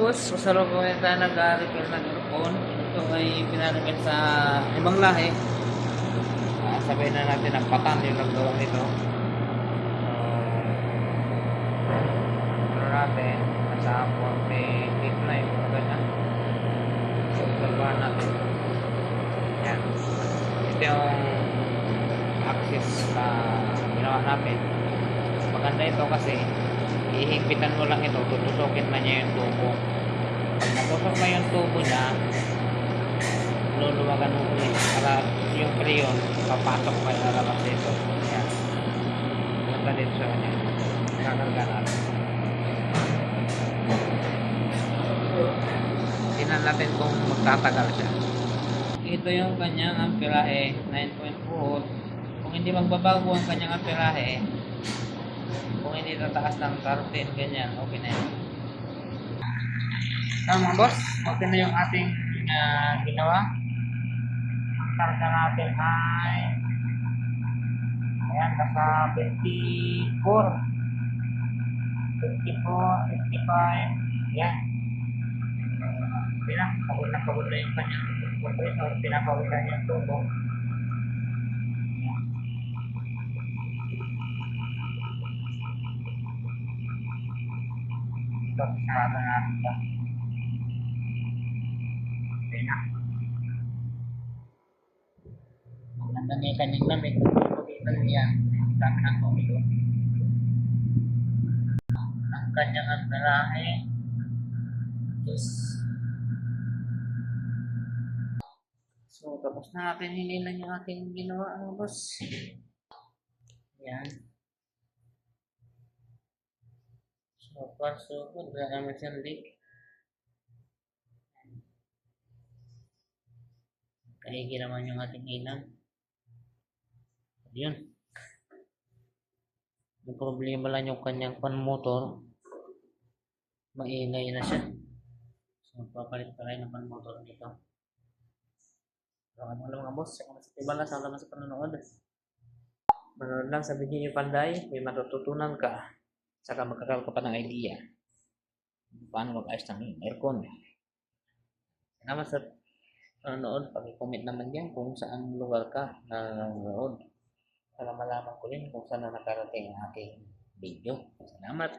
boss, kasalukuyan tayo nag-repair ng aircon. Ito ay pinanamin sa ibang lahi. Sabihin na natin ang patan yung naggawa nito. Ano natin, nasa 48 na yung mga ganyan. So, observahan natin. Yan. Ito yung axis na ginawa natin. Maganda ito kasi ihigpitan mo lang ito, tutusokin na niya yung tubo. Pag natusok na yung tubo niya, luluwagan mo ulit para yung preyon papasok pa yung lalabas dito. Yan. Punta dito sa kanya. Kakarga natin. Tingnan natin kung magtatagal siya. Ito yung kanyang amperahe, 9.4. Kung hindi magbabago ang kanyang amperahe, kung hindi tataas ng 13, ganyan, okay na yan. So mga boss, okay na yung ating ginawa. Ang karga natin ay ayan, nasa 54, 55, yan. Pagod na yung kanyang compressor, pinapawisan niya yung tubo. Ito, sarado natin ito. Okay na. Maganda na yung kanyang lamig. Pagkitan niya, dami ng tumigo. Ang kanyang amperahe is so, tapos na natin hinilan yung ating ginawa, boss. Yan. So far, so good. Wala naman siyang leak. Kaigi naman yung ating ilan. Yun. Yung problema lang yung kanyang pan motor. Maingay na siya. So, papalit pa rin ang pan motor nito. Salamat mga boss. Salamat sa panonood. Manonood lang sa video niyo panday. May matututunan ka. Saka magkakaroon ka pa ng idea. Paano mag-ayos ng aircon. Salamat sa panonood. Pag-comment naman yan kung saan lugar ka na nanonood. Para malaman ko rin kung saan na nakarating ang aking video. Salamat.